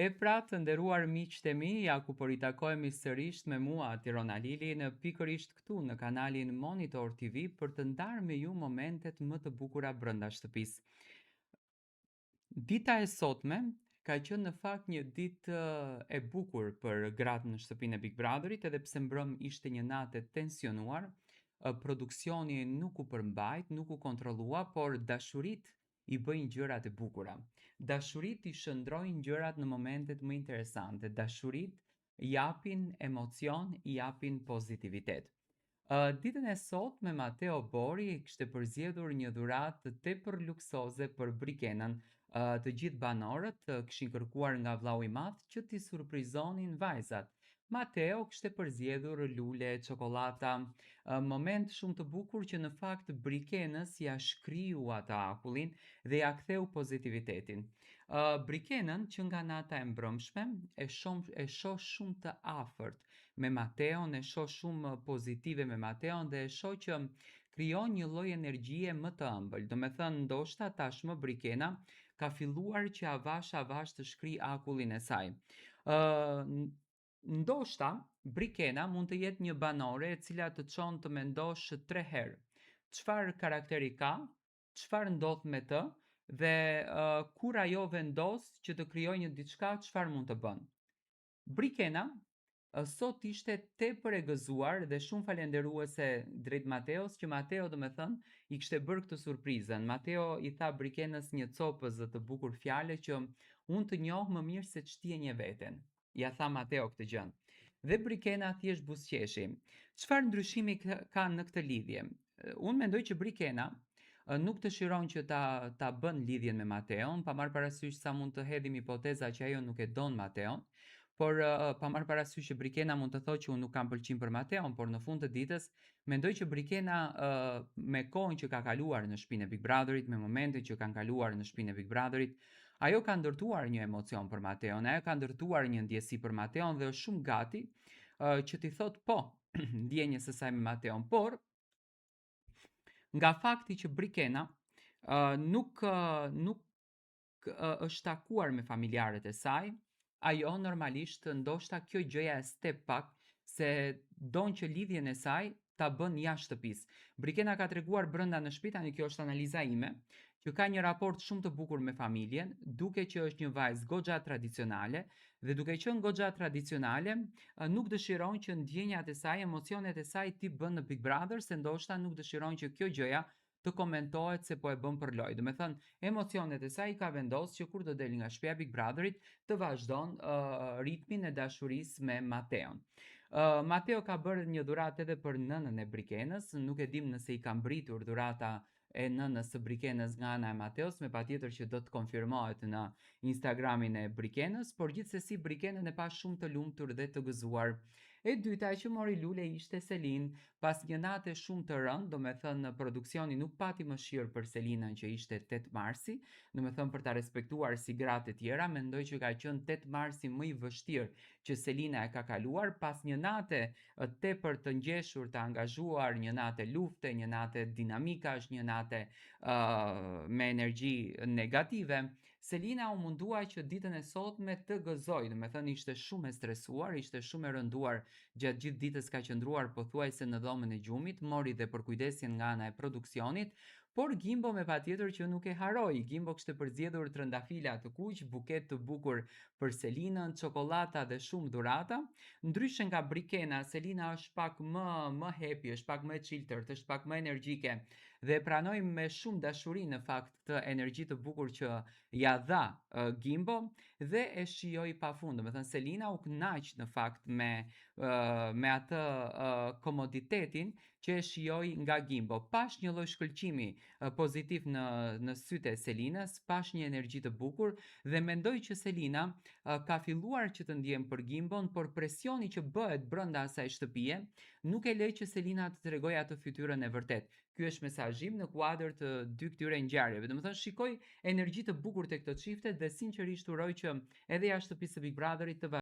E pra të nderuar miqtë e mi, ja ku po ritakojemi sërish me mua Tirona Lili në pikërisht këtu në kanalin Monitor TV për të ndarë me ju momentet më të bukura brenda shtëpisë. Dita e sotme ka qenë në fakt një ditë e bukur për gratë në shtëpinë e Big Brotherit, edhe pse mbrëm ishte një natë e tensionuar, produksioni nuk u përmbajt, nuk u kontrollua, por dashurit i bëjnë gjërat e bukura. Dashurit i shëndrojnë gjërat në momentet më interesante. Dashurit japin emocion, japin pozitivitet. Ditën e sot me Mateo Bori kishte përzgjedhur një dhuratë tepër luksoze për Brikenën. Të gjithë banorët kishin kërkuar nga vllau i madh që t'i surprizonin vajzat. Mateo kishte përzgjedhur lule, çokolata, moment shumë të bukur që në fakt Brikenës ja shkriju atë akullin dhe ja ktheu pozitivitetin. Brikenën që nga nata e mbrëmshme e shoh shumë të afërt me Mateon, e shoh shumë pozitive me Mateon dhe e shoh që krijon një lloj energjie më të ëmbël. Do me thënë, ndoshta tashmë Brikena ka filluar që avash të shkri akullin e saj. Ndoshta Brikena mund të jetë një banore e cila të çon të mendosh 3 herë çfarë karakteri ka, çfarë ndodh me të dhe kur ajo vendos që të krijojë një diçka, çfarë mund të bën. Brikena sot ishte tepër e gëzuar dhe shumë falenderuese drejt Mateos, që Mateo do me thënë i kishte bërë këtë surprizën. Mateo i tha Brikenës një copëz të bukur fjale që unë të njoh më mirë se ç'ti e nje veten. Ja tha Mateo këtë gjë. Dhe Brikena thjesht buzëqeshi. Çfarë ndryshimi ka në këtë lidhje? Unë mendoj që Brikena nuk dëshiron që ta bën lidhjen me Mateon, pa marrë parasysh sa mund të hedhim hipoteza që ajo nuk e don Mateon, por pa marrë parasysh që Brikena mund të thotë që unë nuk kam pëlqim për Mateon, por në fund të ditës mendoj që Brikena me kohën që ka kaluar në shtëpinë e Big Brotherit, me momentin që kanë kaluar në shtëpinë e Big Brotherit, ajo ka ndërtuar një emocion për Mateon, ajo ka ndërtuar një ndjesi për Mateon dhe është shumë gati që t'i thotë po ndjenjes së saj me Mateon, por nga fakti që Brikena nuk është takuar me familjarët e saj, ajo normalisht ndoshta kjo gjëja e step pak se don që lidhjen e saj ta bën jashtë shtëpisë. Brikena ka treguar brenda në shtëpi, tani kjo është analiza ime, që ka një raport shumë të bukur me familjen, duke që është një vajzë goxha tradicionale dhe duke qenë goxha tradicionale, nuk dëshiron që ndjenjat e saj, emocionet e saj t'i bën në Big Brother, se ndoshta nuk dëshiron që kjo gjëja të komentohet se po e bën për lojë. Do me thënë, emocionet e saj ka vendosur që kur do del nga shtëpia Big Brotherit të vazhdon ritmin e dashurisë me Mateon. Mateo ka bërë një dhuratë edhe për nënën e Brikenës, nuk e dim nëse i ka mbritur dhurata e nënës së Brikenës nga ana e Mateos, me patjetër që do të konfirmohet në Instagramin e Brikenës, por gjithsesi Brikenën e pa shumë të lumtur dhe të gëzuar. E dyta që mori lule ishte Selin, pas një nate shumë të rëndë, do me thënë produksioni nuk pati më shirë për Selinën që ishte 8 marsi, do me thënë për ta respektuar si gratë e tjera, mendoj që ka qenë 8 marsi më i vështirë që Selina e ka kaluar, pas një nate tepër të ngjeshur, të angazhuar, një nate lufte, një nate dinamikash, një nate me energji negative. Selina u mundua që ditën e sotme të gëzoj, do me thënë ishte shumë e stresuar, ishte shumë e rënduar gjatë gjithë ditës, ka qëndruar pothuajse në dhomën e gjumit, mori dhe për kujdesin nga ana e produksionit, por Gimbo me patjetër që nuk e haroi. Gimbo kishte përzgjedhur trëndafila të kuq, buket të bukur për Selinën, çokolata dhe shumë dhurata. Ndryshe nga Brikena, Selina është pak më happy, është pak më e chiltërt, është pak më energjike dhe pranoi me shumë dashuri në fakt këtë energji të bukur që ja dha Gimbo dhe e shijoi pafund. Do me thënë Selina u kënaq në fakt me atë komoditetin që e shijoi nga Gimbo. Pash një lloj shkëlqimi pozitiv në sytë e Selinës, pash një energji të bukur dhe mendoj që Selina ka filluar që të ndjen për Gimbon, por presioni që bëhet brenda asaj shtëpie nuk e lej që Selina të tregojë atë fytyrën e vërtet. Ky është mesazhim në kuadër të dy këtyre ngjarjeve. Domethënë shikoj energji të bukur tek këto çifte dhe sinqerisht uroj që edhe jashtë shtëpisë së Big Brotherit të